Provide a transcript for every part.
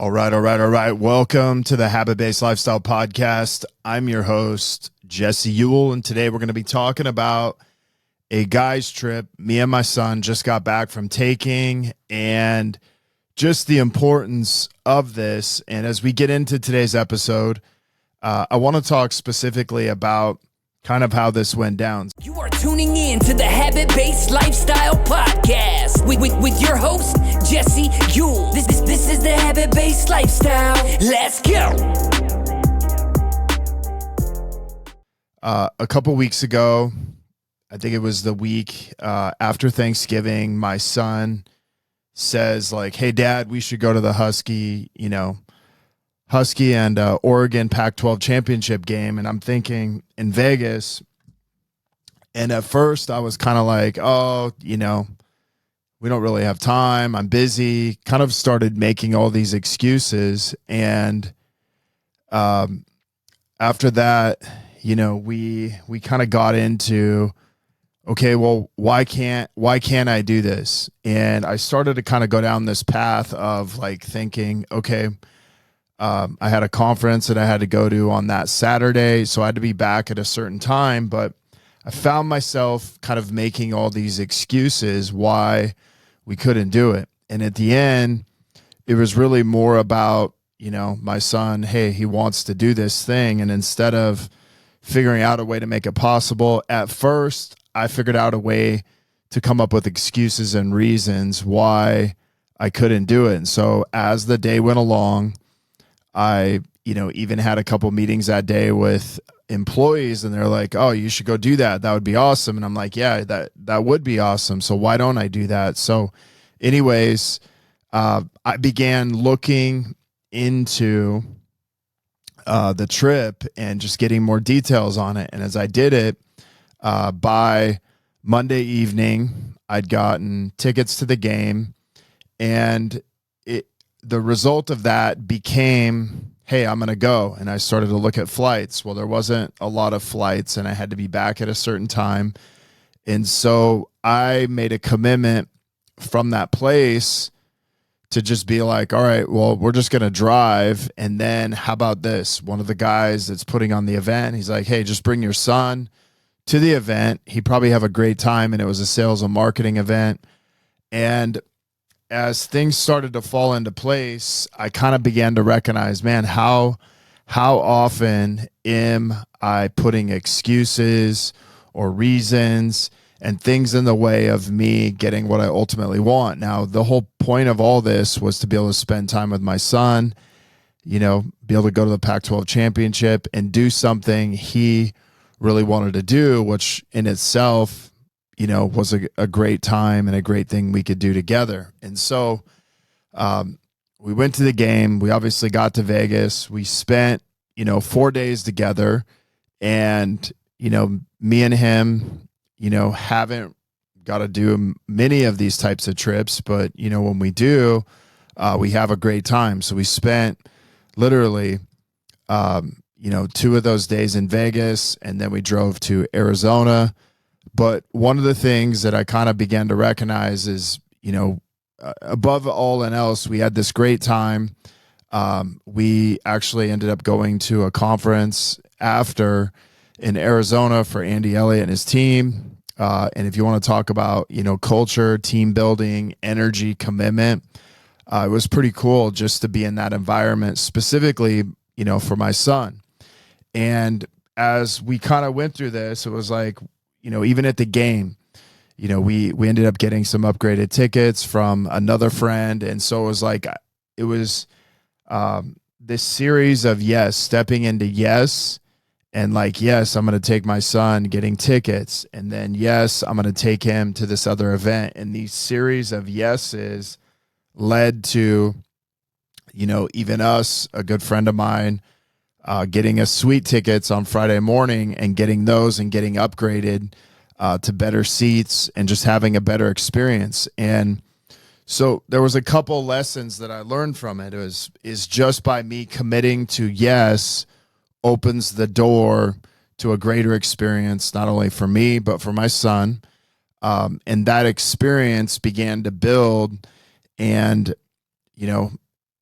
All right. Welcome to the Habit-Based Lifestyle Podcast. I'm your host, Jesse Ewell, and today we're going to be talking about a guy's trip me and my son just got back from taking and just the importance of this. And as we get into today's episode, I want to talk specifically about kind of how this went down. You are tuning in to the Habit-Based Lifestyle Podcast with your host, Jesse Ewell. This is the Habit-Based Lifestyle. Let's go. A couple weeks ago, I think it was the week after Thanksgiving, my son says like, "Hey Dad, we should go to the Husky and Oregon Pac-12 championship game." And I'm thinking in Vegas. And at first I was kind of like, we don't really have time. I'm busy. Kind of started making all these excuses. And after that, we kind of got into, okay, well, why can't I do this? And I started to kind of go down this path of like thinking, okay, I had a conference that I had to go to on that Saturday, so I had to be back at a certain time, but I found myself kind of making all these excuses why we couldn't do it. And at the end, it was really more about, my son, hey, he wants to do this thing. And instead of figuring out a way to make it possible, at first, I figured out a way to come up with excuses and reasons why I couldn't do it. And so as the day went along, I, even had a couple meetings that day with employees, and they're like, "Oh, you should go do that. That would be awesome." And I'm like, "Yeah, that would be awesome. So why don't I do that?" So anyways, I began looking into the trip and just getting more details on it. And as I did it, by Monday evening, I'd gotten tickets to the game, and the result of that became, hey, I'm going to go. And I started to look at flights. Well, there wasn't a lot of flights, and I had to be back at a certain time. And so I made a commitment from that place to just be like, all right, well, we're just going to drive. And then how about this? One of the guys that's putting on the event, he's like, hey, just bring your son to the event. He'd probably have a great time. And it was a sales and marketing event. And as things started to fall into place, I kind of began to recognize, man, how often am I putting excuses or reasons and things in the way of me getting what I ultimately want? Now, the whole point of all this was to be able to spend time with my son, be able to go to the Pac-12 championship and do something he really wanted to do, which in itself, was a great time and a great thing we could do together. And so we went to the game. We obviously got to Vegas. We spent, 4 days together. And, me and him, haven't got to do many of these types of trips. But, when we do, we have a great time. So we spent literally, 2 of those days in Vegas, and then we drove to Arizona. But one of the things that I kind of began to recognize is, above all and else, we had this great time. We actually ended up going to a conference after in Arizona for Andy Elliott and his team. And if you want to talk about, culture, team building, energy, commitment, it was pretty cool just to be in that environment, specifically, for my son. And as we kind of went through this, it was like, even at the game, we ended up getting some upgraded tickets from another friend. And so it was this series of stepping into and like, yes, I'm going to take my son, getting tickets. And then, yes, I'm going to take him to this other event. And these series of yeses led to, even us, a good friend of mine, getting us sweet tickets on Friday morning and getting those and getting upgraded to better seats and just having a better experience. And so there was a couple lessons that I learned from it. Is just by me committing to yes opens the door to a greater experience, not only for me, but for my son. And that experience began to build, and,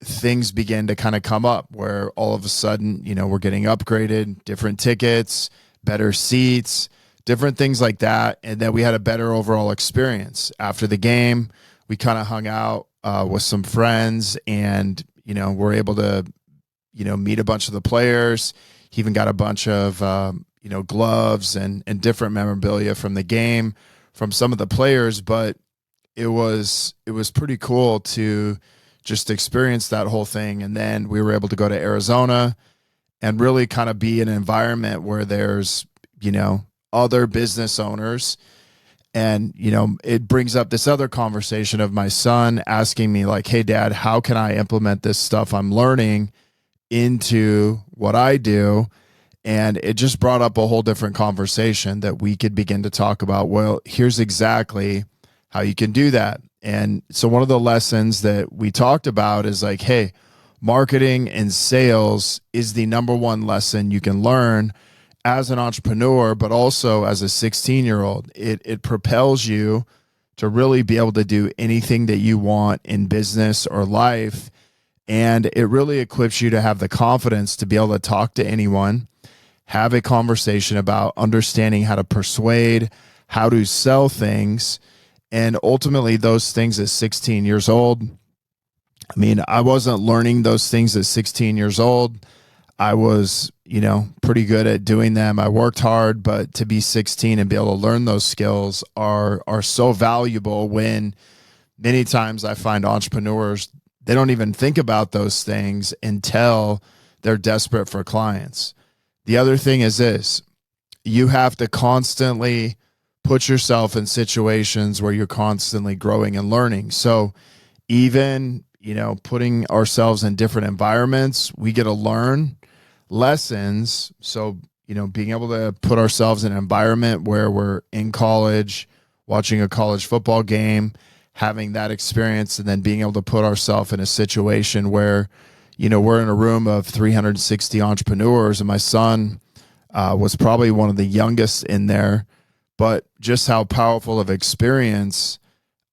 things begin to kind of come up where all of a sudden, we're getting upgraded, different tickets, better seats, different things like that. And then we had a better overall experience. After the game, we kind of hung out with some friends, and, we're able to, meet a bunch of the players. He even got a bunch of, gloves and different memorabilia from the game from some of the players. But it was pretty cool to just experience that whole thing. And then we were able to go to Arizona and really kind of be in an environment where there's, other business owners. And, it brings up this other conversation of my son asking me like, hey, Dad, how can I implement this stuff I'm learning into what I do? And it just brought up a whole different conversation that we could begin to talk about. Well, here's exactly how you can do that. And so one of the lessons that we talked about is like, hey, marketing and sales is the number one lesson you can learn as an entrepreneur, but also as a 16-year-old. It propels you to really be able to do anything that you want in business or life. And it really equips you to have the confidence to be able to talk to anyone, have a conversation about understanding how to persuade, how to sell things. And ultimately those things at 16 years old, I mean, I wasn't learning those things at 16 years old. I was, pretty good at doing them. I worked hard, but to be 16 and be able to learn those skills are so valuable, when many times I find entrepreneurs, they don't even think about those things until they're desperate for clients. The other thing is this: you have to constantly put yourself in situations where you're constantly growing and learning. So even, putting ourselves in different environments, we get to learn lessons. So, being able to put ourselves in an environment where we're in college, watching a college football game, having that experience, and then being able to put ourselves in a situation where, we're in a room of 360 entrepreneurs, and my son was probably one of the youngest in there, but just how powerful of experience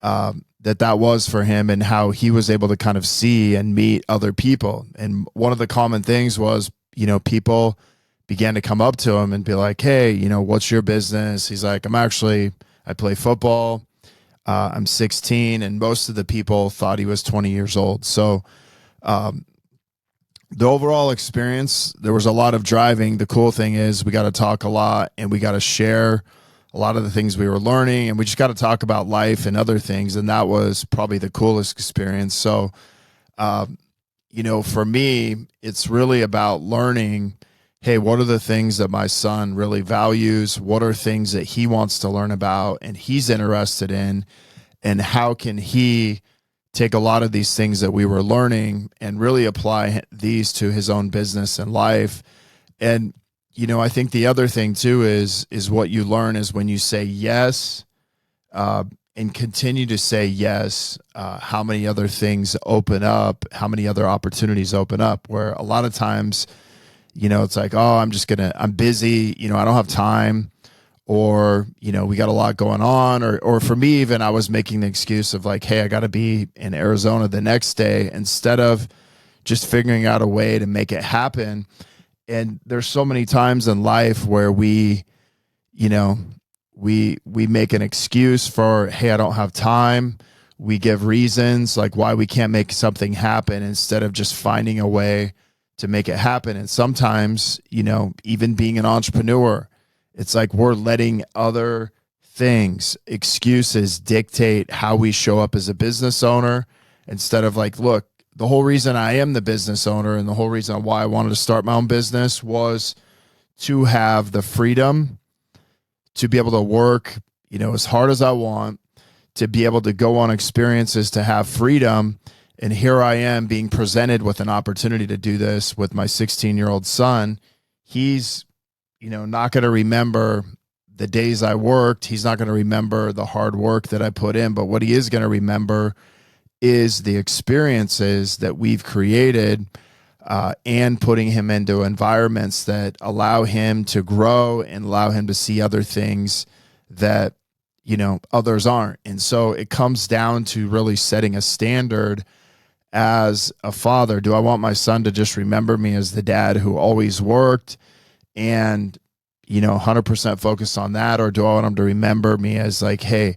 that was for him, and how he was able to kind of see and meet other people. And one of the common things was, people began to come up to him and be like, hey, what's your business? He's like, I play football. I'm 16. And most of the people thought he was 20 years old. So the overall experience, there was a lot of driving. The cool thing is we got to talk a lot, and we got to share a lot of the things we were learning, and we just got to talk about life and other things. And that was probably the coolest experience. So, for me, it's really about learning, hey, what are the things that my son really values? What are things that he wants to learn about and he's interested in? And how can he take a lot of these things that we were learning and really apply these to his own business and life? And, I think the other thing too is what you learn is when you say yes, and continue to say yes, how many other things open up, how many other opportunities open up, where a lot of times, it's like, oh, I'm busy, I don't have time, or, we got a lot going on, or for me, even I was making the excuse of like, hey, I got to be in Arizona the next day, instead of just figuring out a way to make it happen. And there's so many times in life where we make an excuse for, hey, I don't have time. We give reasons like why we can't make something happen, instead of just finding a way to make it happen. And sometimes, even being an entrepreneur, it's like we're letting other things, excuses, dictate how we show up as a business owner, instead of like, look, the whole reason I am the business owner and the whole reason why I wanted to start my own business was to have the freedom to be able to work, as hard as I want, to be able to go on experiences, to have freedom. And here I am being presented with an opportunity to do this with my 16-year-old son. He's, not going to remember the days I worked. He's not going to remember the hard work that I put in, but what he is going to remember is the experiences that we've created, and putting him into environments that allow him to grow and allow him to see other things that, others aren't. And so it comes down to really setting a standard as a father? Do I want my son to just remember me as the dad who always worked and, 100% focused on that? Or do I want him to remember me as like, hey,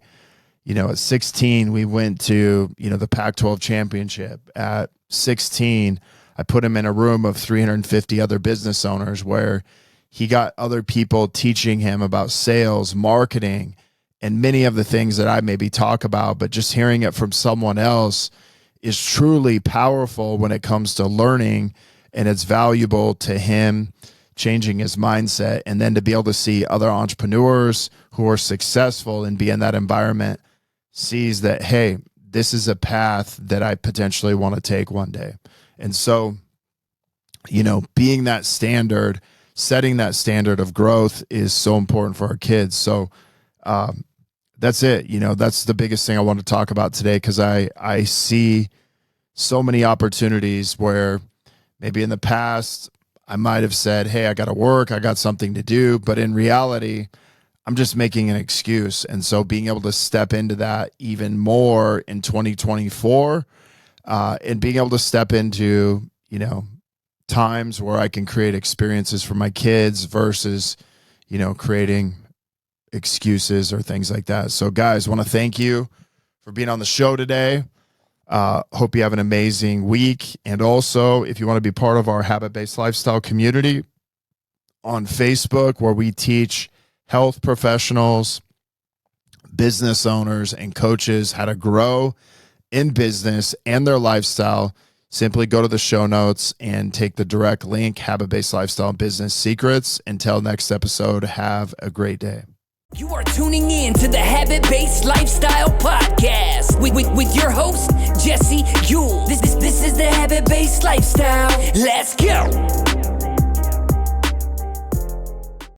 at 16, we went to, the Pac-12 championship. At 16, I put him in a room of 350 other business owners where he got other people teaching him about sales, marketing, and many of the things that I maybe talk about, but just hearing it from someone else is truly powerful when it comes to learning, and it's valuable to him changing his mindset. And then to be able to see other entrepreneurs who are successful and be in that environment sees that, hey, this is a path that I potentially want to take one day. And so, being that standard, setting that standard of growth is so important for our kids. So that's it. That's the biggest thing I want to talk about today, because I see so many opportunities where maybe in the past I might have said, hey, I got to work, I got something to do. But in reality, I'm just making an excuse. And so being able to step into that even more in 2024 and being able to step into, times where I can create experiences for my kids versus, creating excuses or things like that. So guys, I want to thank you for being on the show today. Hope you have an amazing week. And also, if you want to be part of our habit-based lifestyle community on Facebook, where we teach health professionals, business owners, and coaches how to grow in business and their lifestyle, simply go to the show notes and take the direct link, Habit-Based Lifestyle Business Secrets. Until next episode, have a great day. You are tuning in to the Habit-Based Lifestyle Podcast with your host, Jesse Ewell. This is the Habit-Based Lifestyle. Let's go.